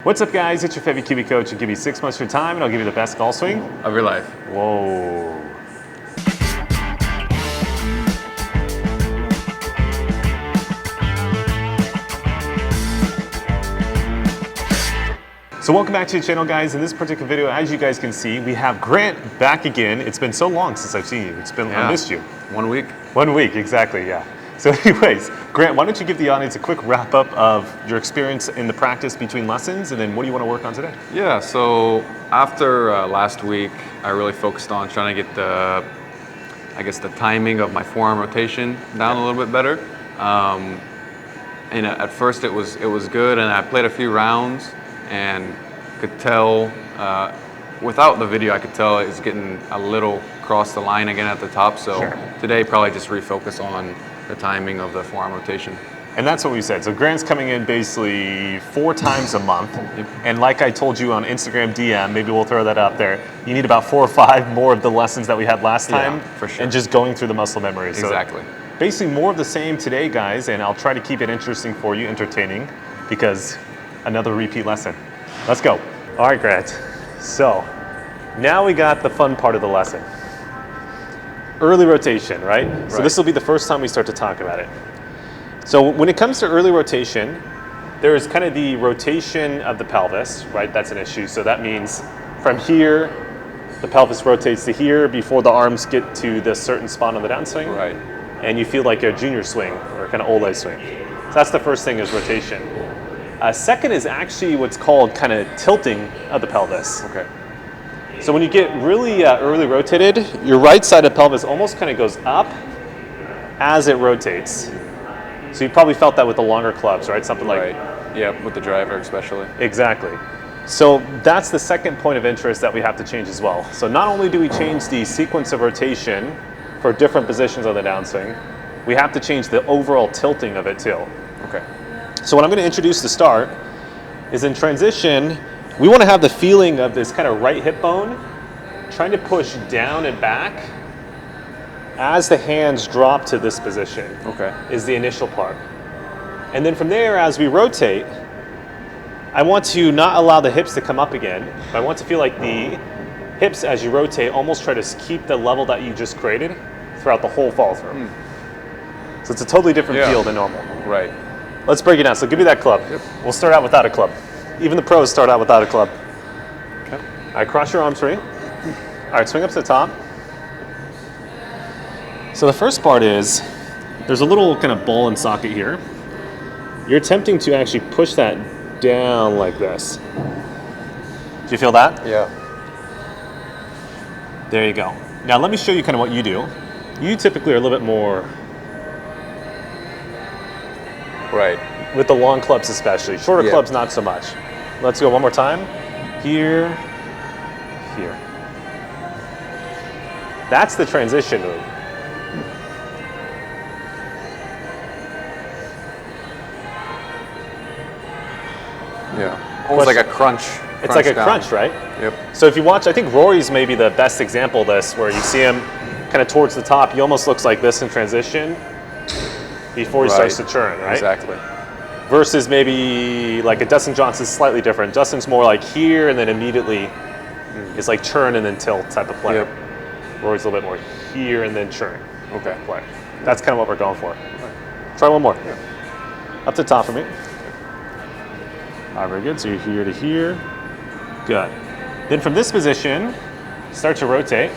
What's up, guys? It's your favorite Kiwi coach. I'll give you 6 months of your time and I'll give you the best golf swing of your life. Whoa. So welcome back to the channel, guys. In this particular video, as you guys can see, we have Grant back again. It's been so long since I've seen you. I missed you. 1 week. 1 week, exactly, yeah. So anyways, Grant, why don't you give the audience a quick wrap up of your experience in the practice between lessons, and then what do you want to work on today? Yeah, so after last week, I really focused on trying to get the timing of my forearm rotation down a little bit better. And at first it was good, and I played a few rounds and could tell, without the video, I could tell it's getting a little across the line again at the top. So today, probably just refocus on the timing of the forearm rotation. And that's what we said. So Grant's coming in basically 4 times a month. And like I told you on Instagram DM, maybe we'll throw that out there, you need about 4 or 5 more of the lessons that we had last time. Yeah, for sure. And just going through the muscle memory. Exactly. So basically more of the same today, guys, and I'll try to keep it interesting for you, entertaining, because another repeat lesson. Let's go. All right, Grant. So now we got the fun part of the lesson. Early rotation, right? So this will be the first time we start to talk about it. So when it comes to early rotation, there is kind of the rotation of the pelvis, right? That's an issue. So that means from here, the pelvis rotates to here before the arms get to this certain spot on the downswing. Right. And you feel like a junior swing or kind of old age swing. So that's the first thing, is rotation. Second is actually what's called kind of tilting of the pelvis. Okay. So when you get really early rotated, your right side of the pelvis almost kind of goes up as it rotates. So you probably felt that with the longer clubs, right? Something like... Yeah, with the driver especially. Exactly. So that's the second point of interest that we have to change as well. So not only do we change the sequence of rotation for different positions on the downswing, we have to change the overall tilting of it too. Okay. So what I'm going to introduce to start is, in transition, we want to have the feeling of this kind of right hip bone trying to push down and back as the hands drop to this position. Okay. Is the initial part. And then from there, as we rotate, I want to not allow the hips to come up again, but I want to feel like the hips, as you rotate, almost try to keep the level that you just created throughout the whole follow through. So it's a totally different feel than normal. Right. Let's break it down. So give me that club. Yep. We'll start out without a club. Even the pros start out without a club. Okay. All right, cross your arms free. All right, swing up to the top. So the first part is, there's a little kind of ball and socket here. You're attempting to actually push that down like this. Do you feel that? Yeah. There you go. Now let me show you kind of what you do. You typically are a little bit more... Right. With the long clubs especially. Shorter clubs, not so much. Let's go one more time. Here, here. That's the transition move. Yeah. Almost like a crunch. It's like a down. crunch, right? Yep. So if you watch, I think Rory's maybe the best example of this, where you see him kind of towards the top, he almost looks like this in transition before he starts to churn, right? Exactly. Versus maybe like a Dustin Johnson's slightly different. Dustin's more like here and then immediately it's like churn and then tilt type of play. Yep. Rory's a little bit more here and then churn. Okay. Play. That's kind of what we're going for. Right. Try one more. Yeah. Up to the top for me. All right, very good. So you're here to here. Good. Then from this position, start to rotate.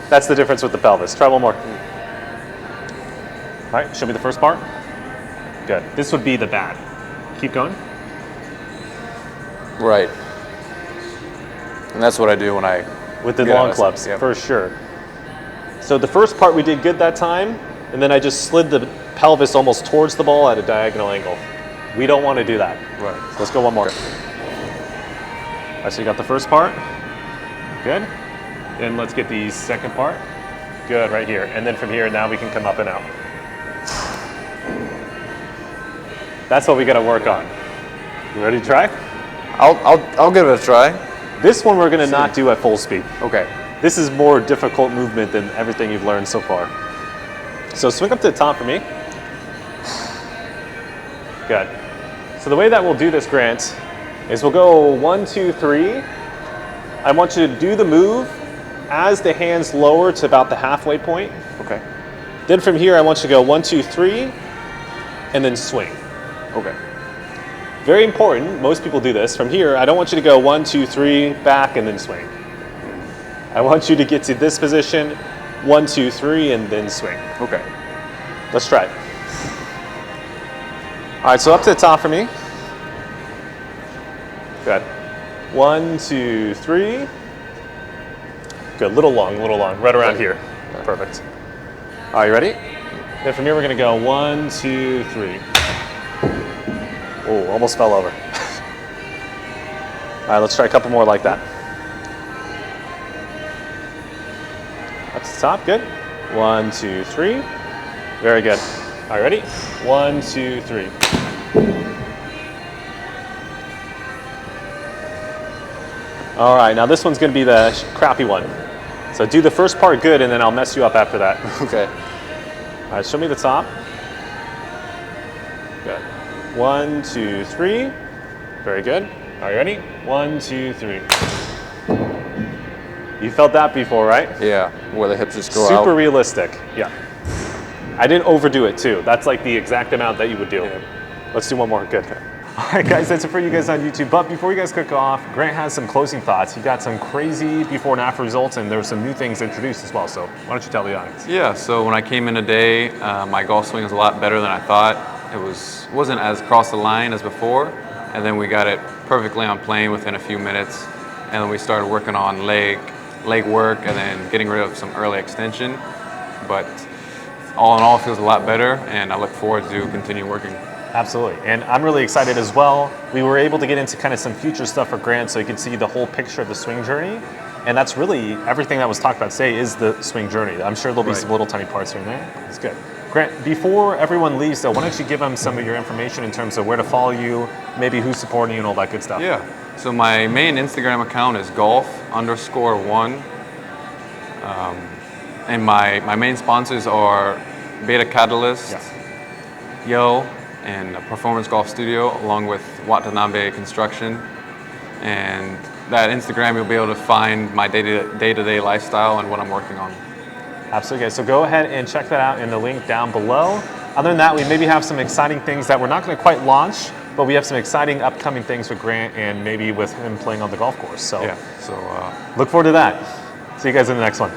That's the difference with the pelvis. Try one more. All right, show me the first part. Good. This would be the bad. Keep going. Right. And that's what I do when I... With the long clubs, for sure. So the first part we did good that time, and then I just slid the pelvis almost towards the ball at a diagonal angle. We don't want to do that. Right. So let's go one more. All right, so you got the first part. Good. And let's get the second part. Good, right here. And then from here, now we can come up and out. That's what we got to work on. You ready to try? I'll give it a try. This one we're going to not do at full speed. Okay. This is more difficult movement than everything you've learned so far. So swing up to the top for me. Good. So the way that we'll do this, Grant, is we'll go 1, 2, 3. I want you to do the move as the hands lower to about the halfway point. Okay. Then from here, I want you to go 1, 2, 3, and then swing. Okay. Very important, most people do this. From here, I don't want you to go 1, 2, 3, back, and then swing. I want you to get to this position, 1, 2, 3, and then swing. Okay. Let's try it. All right, so up to the top for me. Good. 1, 2, 3. Good, little long, right around here. Perfect. All right, you ready? Then from here, we're gonna go 1, 2, 3. Oh, almost fell over. All right, let's try a couple more like that. Up to the top, good. 1, 2, 3. Very good. All right, ready? 1, 2, 3. All right, now this one's gonna be the crappy one. So do the first part good, and then I'll mess you up after that. Okay. All right, show me the top. Good. 1, 2, 3. Very good. Are you ready? 1, 2, 3. You felt that before, right? Yeah, where the hips just go out. Super realistic. Yeah. I didn't overdo it too. That's like the exact amount that you would do. Yeah. Let's do one more. Good. All right, guys, that's it for you guys on YouTube. But before you guys click off, Grant has some closing thoughts. He got some crazy before and after results, and there were some new things introduced as well. So why don't you tell the audience? Yeah, so when I came in today, my golf swing was a lot better than I thought. It wasn't as across the line as before, and then we got it perfectly on plane within a few minutes, and then we started working on leg work and then getting rid of some early extension. But all in all, it feels a lot better, and I look forward to continue working. Absolutely, and I'm really excited as well. We were able to get into kind of some future stuff for Grant so you can see the whole picture of the swing journey. And that's really everything that was talked about today is the swing journey. I'm sure there'll be some little tiny parts here and there. It's good. Grant, before everyone leaves though, why don't you give them some of your information in terms of where to follow you, maybe who's supporting you and all that good stuff. Yeah, so my main Instagram account is golf_1. And my main sponsors are Beta Catalyst, Yo, and Performance Golf Studio, along with Watanabe Construction. And that Instagram, you'll be able to find my day-to-day lifestyle and what I'm working on. Absolutely, so go ahead and check that out in the link down below. Other than that, we maybe have some exciting things that we're not going to quite launch, but we have some exciting upcoming things with Grant and maybe with him playing on the golf course. So, yeah, look forward to that. See you guys in the next one.